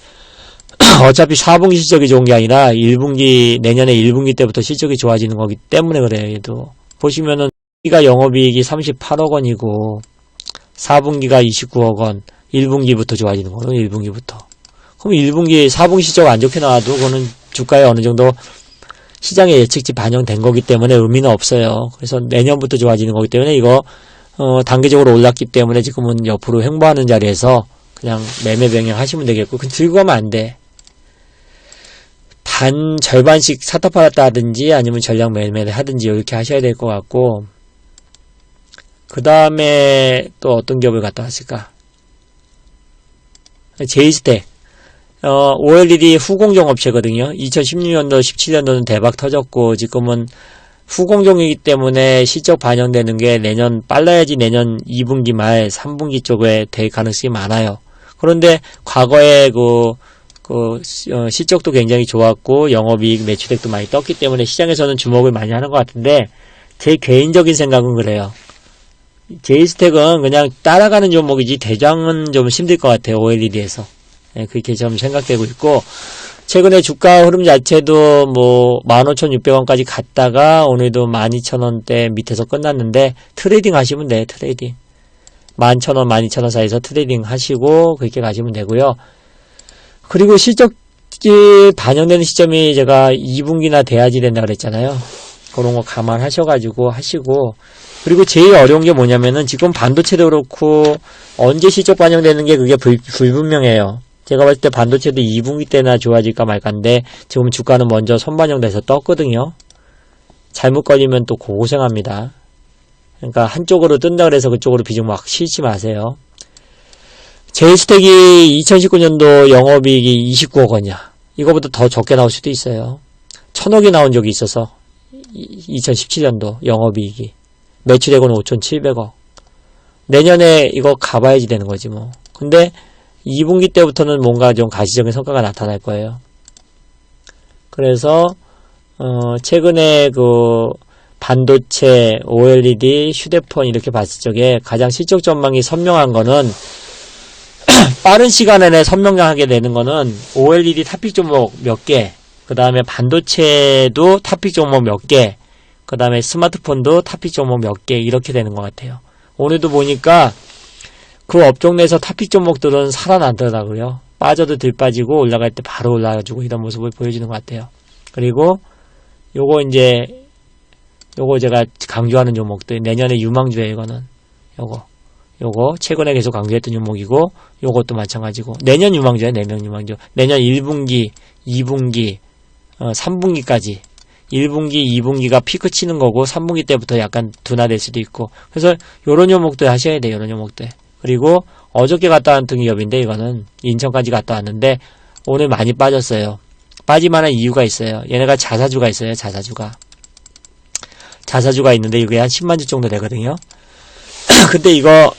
어차피 4분기 실적이 좋은 게 아니라 1분기, 내년에 1분기 때부터 실적이 좋아지는 거기 때문에 그래요, 얘도. 보시면은, 가 영업이익이 38억 원이고, 4분기가 29억 원, 1분기부터 좋아지는 거거든, 1분기부터. 그럼 1분기, 4분기 실적 안 좋게 나와도, 그거는 주가에 어느 정도 시장의 예측치 반영된 거기 때문에 의미는 없어요. 그래서 내년부터 좋아지는 거기 때문에 이거, 단계적으로 올랐기 때문에 지금은 옆으로 횡보하는 자리에서 그냥 매매 병행 하시면 되겠고, 그 들고 가면 안 돼. 절반씩 사다 팔았다 하든지 아니면 전량 매매를 하든지 이렇게 하셔야 될 것 같고, 그 다음에 또 어떤 기업을 갖다 왔을까? 제이스텍. OLED 후공정 업체거든요. 2016년도, 17년도는 대박 터졌고, 지금은 후공정이기 때문에 실적 반영되는 게 내년, 빨라야지 내년 2분기 말, 3분기 쪽에 될 가능성이 많아요. 그런데 과거에 실적도 굉장히 좋았고 영업이익 매출액도 많이 떴기 때문에 시장에서는 주목을 많이 하는 것 같은데 제 개인적인 생각은 그래요. 제이스텍은 그냥 따라가는 종목이지 대장은 좀 힘들 것 같아요. OLED에서. 네, 그렇게 좀 생각되고 있고 최근에 주가 흐름 자체도 뭐 15,600원까지 갔다가 오늘도 12,000원대 밑에서 끝났는데 트레이딩 하시면 돼요. 트레이딩. 11,000원, 12,000원 사이에서 트레이딩 하시고 그렇게 가시면 되고요. 그리고 실적이 반영되는 시점이 제가 2분기나 돼야지 된다 그랬잖아요. 그런 거 감안하셔가지고 하시고 그리고 제일 어려운 게 뭐냐면은 지금 반도체도 그렇고 언제 실적 반영되는 게 그게 불분명해요. 제가 봤을 때 반도체도 2분기 때나 좋아질까 말까인데 지금 주가는 먼저 선반영돼서 떴거든요. 잘못 걸리면 또 고생합니다. 그러니까 한쪽으로 뜬다 그래서 그쪽으로 비중 막 실지 마세요. 제이스텍이 2019년도 영업이익이 29억 원이야. 이거보다 더 적게 나올 수도 있어요. 1,000억이 나온 적이 있어서 2017년도 영업이익이 매출액은 5,700억. 내년에 이거 가봐야지 되는 거지 뭐. 근데 2분기 때부터는 뭔가 좀 가시적인 성과가 나타날 거예요. 그래서 최근에 반도체, OLED, 휴대폰 이렇게 봤을 적에 가장 실적 전망이 선명한 거는 빠른 시간 안에 선명하게 되는 거는 OLED 탑픽 종목 몇 개, 그 다음에 반도체도 탑픽 종목 몇 개, 그 다음에 스마트폰도 탑픽 종목 몇 개 이렇게 되는 것 같아요. 오늘도 보니까 그 업종 내에서 탑픽 종목들은 살아나더라고요. 빠져도 들 빠지고 올라갈 때 바로 올라가지고 이런 모습을 보여주는 것 같아요. 그리고 요거 제가 강조하는 종목들 내년에 유망주예요. 이거는 요거 최근에 계속 강조했던 종목이고 요것도 마찬가지고 내년 유망주야. 내년 유망주. 내년 1분기 2분기 3분기까지 1분기 2분기가 피크 치는 거고 3분기 때부터 약간 둔화될 수도 있고 그래서 요런 종목들 하셔야 돼요. 요런 종목들. 그리고 어저께 갔다 온 기업인데 이거는 인천까지 갔다 왔는데 오늘 많이 빠졌어요. 빠질만한 이유가 있어요. 얘네가 자사주가 있어요. 자사주가 있는데 이게 한 10만 주 정도 되거든요. 근데 이거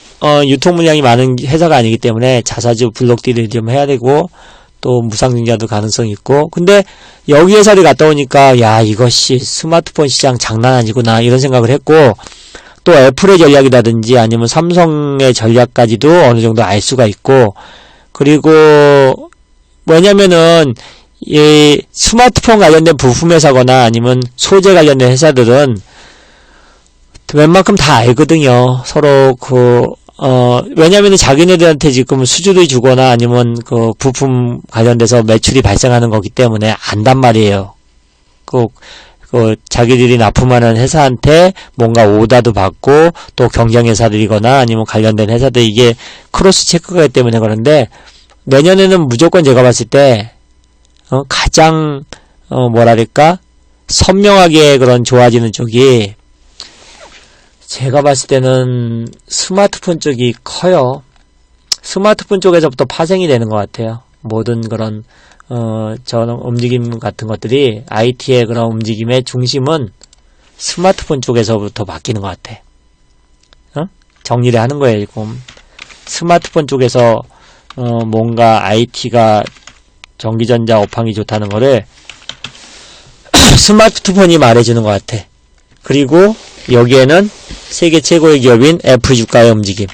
유통 물량이 많은 회사가 아니기 때문에 자사주 블록딜을 좀 해야 되고 또 무상증자도 가능성이 있고 근데 여기 회사를 갔다 오니까 야 이것이 스마트폰 시장 장난 아니구나 이런 생각을 했고 또 애플의 전략이라든지 아니면 삼성의 전략까지도 어느 정도 알 수가 있고 그리고 왜냐면은 이 스마트폰 관련된 부품 회사거나 아니면 소재 관련된 회사들은 웬만큼 다 알거든요. 서로 왜냐면은 자기네들한테 지금 수주를 주거나 아니면 부품 관련돼서 매출이 발생하는 거기 때문에 안단 말이에요. 자기들이 납품하는 회사한테 뭔가 오다도 받고, 또 경쟁회사들이거나 아니면 관련된 회사들, 이게 크로스 체크가 있기 때문에 그런데, 내년에는 무조건 제가 봤을 때, 가장, 뭐랄까, 선명하게 그런 좋아지는 쪽이, 제가 봤을 때는 스마트폰 쪽이 커요. 스마트폰 쪽에서부터 파생이 되는 것 같아요. 모든 그런 저런 움직임 같은 것들이 IT의 그런 움직임의 중심은 스마트폰 쪽에서부터 바뀌는 것 같아. 정리를 하는 거예요, 지금. 스마트폰 쪽에서 뭔가 IT가 전기전자 업황이 좋다는 거를 스마트폰이 말해주는 것 같아. 그리고 여기에는 세계 최고의 기업인 애플 주가의 움직임,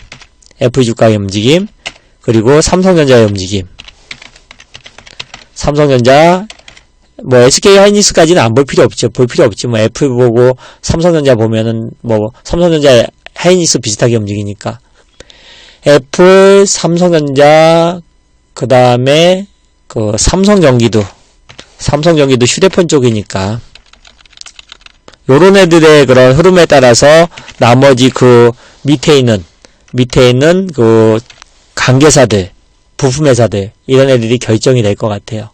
그리고 삼성전자의 움직임. 삼성전자, 뭐 SK 하이닉스까지는 안 볼 필요 없죠. 뭐 애플 보고 삼성전자 보면은 뭐 삼성전자 하이닉스 비슷하게 움직이니까. 애플, 삼성전자, 그 다음에 그 삼성전기도 휴대폰 쪽이니까. 요런 애들의 그런 흐름에 따라서 나머지 그 밑에 있는 그 관계사들, 부품회사들, 이런 애들이 결정이 될 것 같아요.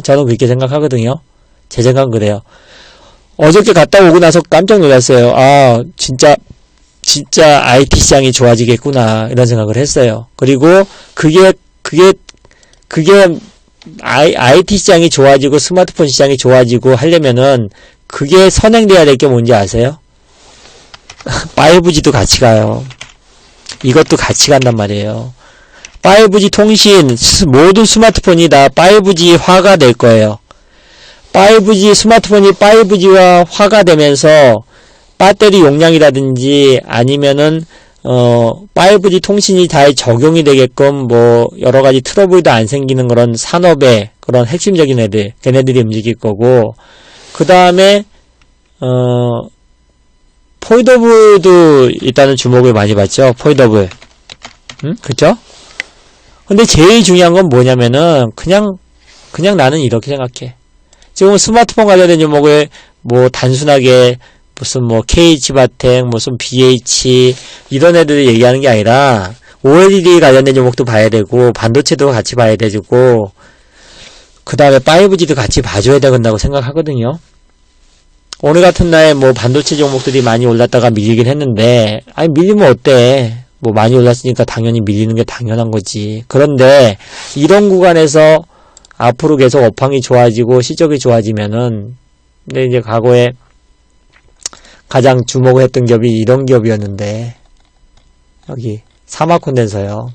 저는 그렇게 생각하거든요. 제 생각은 그래요. 어저께 갔다 오고 나서 깜짝 놀랐어요. 아, 진짜 IT 시장이 좋아지겠구나, 이런 생각을 했어요. 그리고 그게 IT 시장이 좋아지고 스마트폰 시장이 좋아지고 하려면은 그게 선행돼야 될 게 뭔지 아세요? 5G도 같이 가요. 이것도 같이 간단 말이에요. 5G 통신, 모든 스마트폰이 다 5G화가 될 거예요. 스마트폰이 5G화가 되면서 배터리 용량이라든지 아니면은 5G 통신이 잘 적용이 되게끔 뭐 여러 가지 트러블도 안 생기는 그런 산업의 그런 핵심적인 애들, 걔네들이 움직일 거고, 그 다음에 폴더블도 일단은 주목을 많이 받죠. 폴더블. 그쵸? 근데 제일 중요한 건 뭐냐면은 그냥 나는 이렇게 생각해. 지금 스마트폰 관련된 종목을 뭐 단순하게 무슨 뭐 KH바텍, 무슨 BH 이런 애들을 얘기하는 게 아니라 OLED 관련된 종목도 봐야 되고 반도체도 같이 봐야 되고 그 다음에 5G도 같이 봐줘야 된다고 생각하거든요. 오늘 같은 날 뭐 반도체 종목들이 많이 올랐다가 밀리긴 했는데, 아니 밀리면 어때? 뭐 많이 올랐으니까 당연히 밀리는 게 당연한 거지. 그런데 이런 구간에서 앞으로 계속 업황이 좋아지고 실적이 좋아지면은, 근데 이제 과거에 가장 주목을 했던 기업이 이런 기업이었는데, 여기 사마콘덴서요.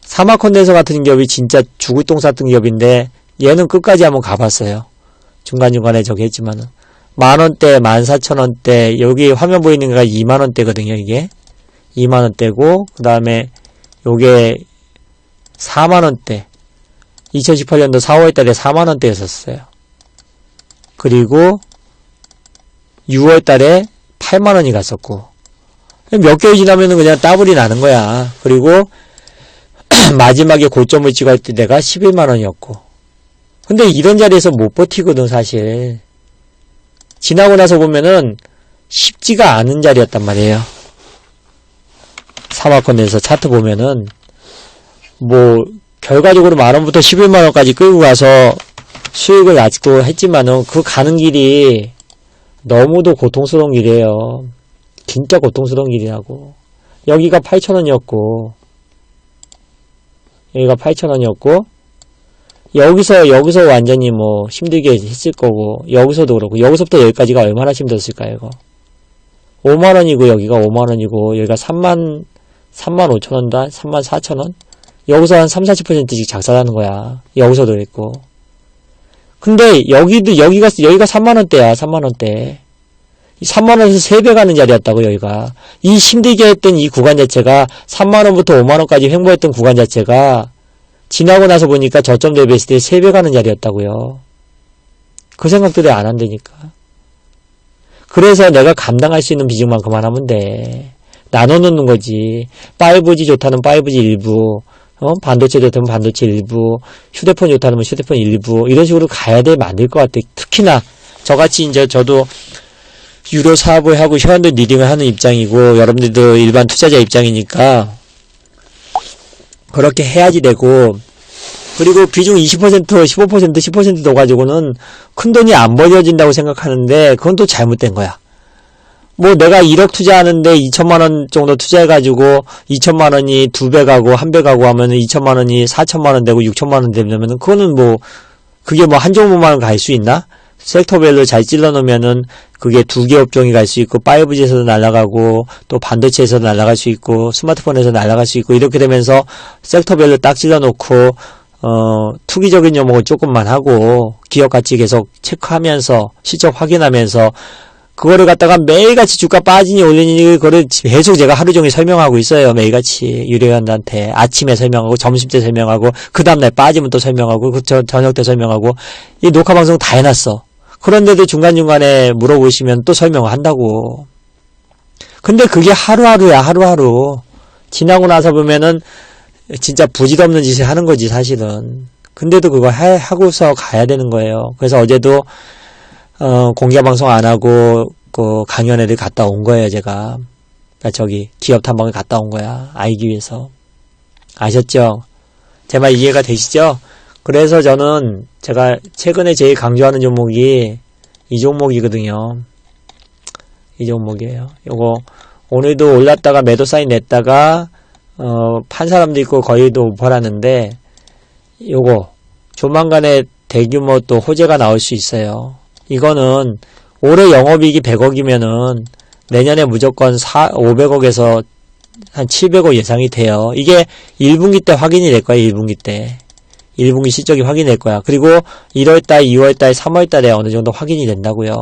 사마콘덴서 같은 기업이 진짜 죽을 똥 쌌던 기업인데 얘는 끝까지 한번 가봤어요. 중간중간에 저기 했지만은 10,000원대, 14,000원대, 여기 화면 보이는 게가 20,000원대거든요. 이게 20,000원대고 그 다음에 요게 40,000원대, 2018년도 4월달에 40,000원대였었어요. 그리고 6월달에 80,000원이 갔었고, 몇 개월 지나면은 그냥 더블이 나는 거야. 그리고 마지막에 고점을 찍을 때 내가 11만원이었고. 근데 이런 자리에서 못 버티거든, 사실. 지나고 나서 보면은 쉽지가 않은 자리였단 말이에요. 사마콘에서 차트 보면은, 뭐, 결과적으로 10,000원부터 11만원까지 끌고 가서 수익을 아직도 했지만은 그 가는 길이 너무도 고통스러운 길이에요. 진짜 고통스러운 길이라고. 여기가 8,000원이었고, 여기가 8,000원이었고, 여기서 완전히 뭐 힘들게 했을 거고, 여기서도 그렇고, 여기서부터 여기까지가 얼마나 힘들었을까요, 이거? 5만원이고, 여기가 5만원이고, 여기가 35,000원다? 34,000원? 여기서 한 30-40%씩 작살하는 거야. 여기서도 그랬고. 근데, 여기가 3만원대야, 3만원대. 3만원에서 3배 가는 자리였다고, 여기가. 이 힘들게 했던 이 구간 자체가 3만원부터 5만원까지 횡보했던 구간 자체가 지나고 나서 보니까 저점 대비했을 때 3배 가는 자리였다고요. 그 생각들이 안 한다니까. 그래서 내가 감당할 수 있는 비중만큼만 하면 돼. 나눠 놓는 거지. 5G 좋다는 5G 일부, 반도체 좋다면 반도체 일부, 휴대폰 좋다면 휴대폰 일부, 이런 식으로 가야 돼 만들 것 같아. 특히나 저같이 이제 저도 유료 사업을 하고 현대 리딩을 하는 입장이고 여러분들도 일반 투자자 입장이니까 그렇게 해야지 되고, 그리고 비중 20%, 15%, 10% 넣어가지고는 큰 돈이 안 벌어진다고 생각하는데 그건 또 잘못된 거야. 뭐 내가 1억 투자하는데 2천만원 정도 투자해가지고 2천만원이 2배 가고 1배 가고 하면은 2천만원이 4천만원 되고 6천만원 되면은 그거는 뭐 그게 뭐 한 종목만 갈 수 있나? 섹터별로 잘 찔러 놓으면은 그게 2개 업종이 갈 수 있고 5G에서도 날아가고 또 반도체에서도 날아갈 수 있고 스마트폰에서 날아갈 수 있고 이렇게 되면서 섹터별로 딱 찔러 놓고 투기적인 종목은 조금만 하고 기업 가치 계속 체크하면서 실적 확인하면서 그거를 갖다가 매일같이 주가 빠지니 올리니 그거를 계속 제가 하루 종일 설명하고 있어요. 매일같이 유료연한테 아침에 설명하고 점심때 설명하고 그 다음날 빠지면 또 설명하고 그 저녁 때 설명하고 이 녹화 방송 다 해놨어. 그런데도 중간중간에 물어보시면 또 설명을 한다고. 근데 그게 하루하루야, 하루하루. 지나고 나서 보면은 진짜 부질없는 짓을 하는 거지, 사실은. 근데도 그거 하고서 가야 되는 거예요. 그래서 어제도, 공개 방송 안 하고, 강연회를 갔다 온 거예요, 제가. 기업 탐방을 갔다 온 거야. 알기 위해서. 아셨죠? 제 말 이해가 되시죠? 그래서 저는 제가 최근에 제일 강조하는 종목이 이 종목이거든요. 이 종목이에요. 요거 오늘도 올랐다가 매도 사인 냈다가 판 사람도 있고 거의도 팔았는데 요거 조만간에 대규모 또 호재가 나올 수 있어요. 이거는 올해 영업이익이 100억이면은 내년에 무조건 500억에서 한 700억 예상이 돼요. 이게 1분기 때 확인이 될 거예요. 1분기 때. 1분기 실적이 확인될 거야. 그리고 1월달, 2월달, 3월달에 어느 정도 확인이 된다고요.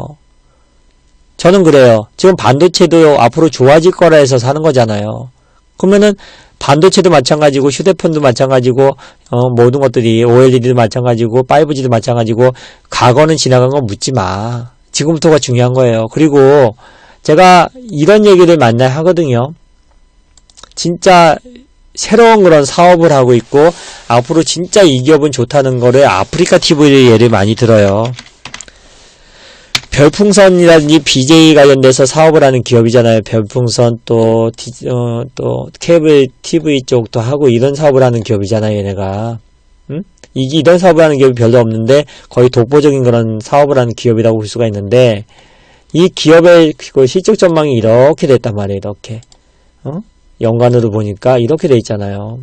저는 그래요. 지금 반도체도 앞으로 좋아질 거라 해서 사는 거잖아요. 그러면은 반도체도 마찬가지고 휴대폰도 마찬가지고 모든 것들이 OLED도 마찬가지고 5G도 마찬가지고 과거는 지나간 건 묻지 마. 지금부터가 중요한 거예요. 그리고 제가 이런 얘기를 만나야 하거든요. 진짜 새로운 그런 사업을 하고 있고 앞으로 진짜 이 기업은 좋다는 거를 아프리카 TV를 예를 많이 들어요. 별풍선이라든지 BJ 관련돼서 사업을 하는 기업이잖아요. 별풍선 또 케이블 TV 쪽도 하고 이런 사업을 하는 기업이잖아요. 얘네가. 이런 사업을 하는 기업이 별로 없는데 거의 독보적인 그런 사업을 하는 기업이라고 볼 수가 있는데 이 기업의 실적 전망이 이렇게 됐단 말이에요. 이렇게. 연간으로 보니까 이렇게 돼 있잖아요.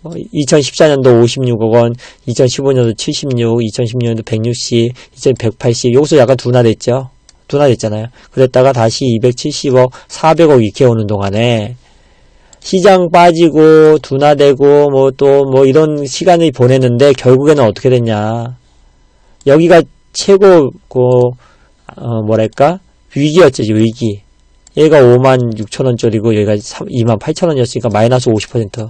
2014년도 56억 원, 2015년도 76, 2016년도 160, 2180, 여기서 약간 둔화됐죠? 둔화됐잖아요. 그랬다가 다시 270억, 400억 이렇게 오는 동안에 시장 빠지고 둔화되고 이런 시간을 보냈는데 결국에는 어떻게 됐냐. 여기가 최고 위기였죠, 위기. 얘가 56,000원짜리고 얘가 28,000원이었으니까 마이너스 50%.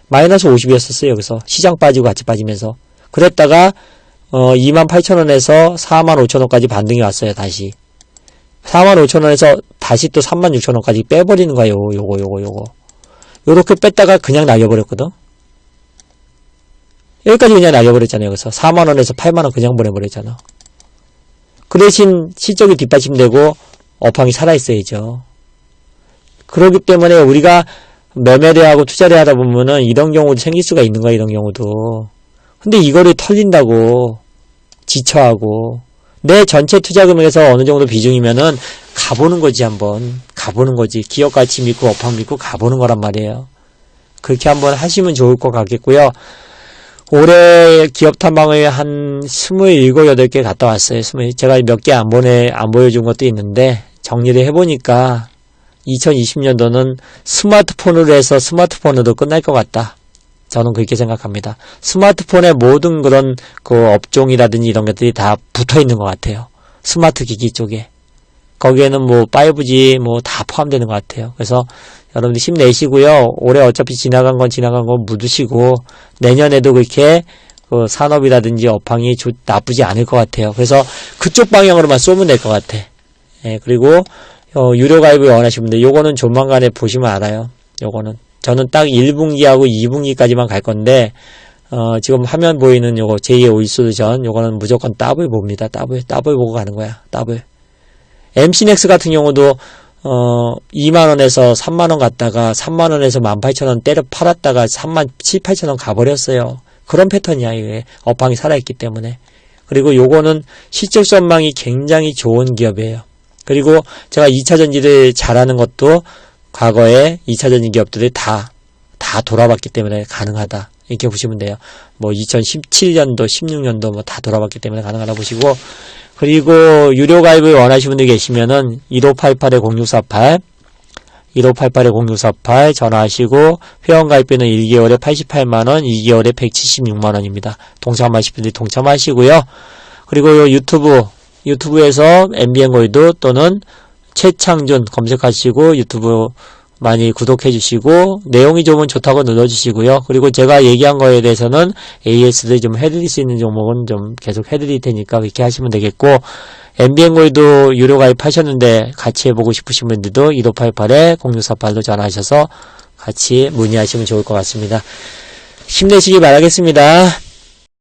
마이너스 50이었었어요, 여기서. 시장 빠지고 같이 빠지면서. 그랬다가 28,000원에서 45,000원까지 반등이 왔어요, 다시. 45,000원에서 다시 또 36,000원까지 빼버리는 거예요, 요거. 요렇게 뺐다가 그냥 날려버렸거든? 여기까지 그냥 날려버렸잖아요, 여기서. 4만원에서 8만원 그냥 보내버렸잖아. 그 대신 실적이 뒷받침되고 업황이 살아있어야죠. 그렇기 때문에 우리가 매매를 하고 투자를 하다 보면은 이런 경우도 생길 수가 있는 거야, 이런 경우도. 근데 이거를 털린다고, 지쳐하고, 내 전체 투자 금액에서 어느 정도 비중이면은 가보는 거지, 한번. 가보는 거지. 기업 가치 믿고 업황 믿고 가보는 거란 말이에요. 그렇게 한번 하시면 좋을 것 같겠고요. 올해 기업 탐방을 한 27, 8개 갔다 왔어요. 제가 몇 개 안 보여준 것도 있는데, 정리를 해보니까, 2020년도는 스마트폰으로 해서 스마트폰으로 끝날 것 같다. 저는 그렇게 생각합니다. 스마트폰의 모든 그런 업종이라든지 이런 것들이 다 붙어 있는 것 같아요. 스마트 기기 쪽에. 거기에는 5G 다 포함되는 것 같아요. 그래서 여러분들 힘내시고요. 올해 어차피 지나간 건 묻으시고 내년에도 그렇게 산업이라든지 업황이 나쁘지 않을 것 같아요. 그래서 그쪽 방향으로만 쏘면 될 것 같아. 예, 그리고 유료 가입을 원하시는 분들 요거는 조만간에 보시면 알아요. 요거는 저는 딱 1분기하고 2분기까지만 갈 건데 지금 화면 보이는 요거 제2의 오이솔루션 요거는 무조건 더블 봅니다. 더블 보고 가는 거야. 더블. MC넥스 같은 경우도 2만원에서 3만원 갔다가 3만원에서 18,000원 때려 팔았다가 37,000원 가버렸어요. 그런 패턴이야. 이게 업황이 살아있기 때문에. 그리고 요거는 실적 전망이 굉장히 좋은 기업이에요. 그리고 제가 2차전지를 잘하는 것도 과거에 2차전지 기업들이 다 돌아봤기 때문에 가능하다. 이렇게 보시면 돼요. 뭐 2017년도, 16년도 뭐 다 돌아봤기 때문에 가능하다 보시고, 그리고 유료 가입을 원하시는 분들이 계시면은 1588-0648 1588-0648 전화하시고 회원 가입비는 1개월에 88만원, 2개월에 176만원입니다. 동참하실 분들이 동참하시고요. 그리고 유튜브에서 MBN 골드 또는 최창준 검색하시고 유튜브 많이 구독해 주시고 내용이 좋으면 좋다고 눌러주시고요. 그리고 제가 얘기한 거에 대해서는 AS를 좀 해드릴 수 있는 종목은 좀 계속 해드릴 테니까 그렇게 하시면 되겠고, MBN 골드 유료 가입하셨는데 같이 해보고 싶으신 분들도 1588-0648로 전화하셔서 같이 문의하시면 좋을 것 같습니다. 힘내시기 바라겠습니다.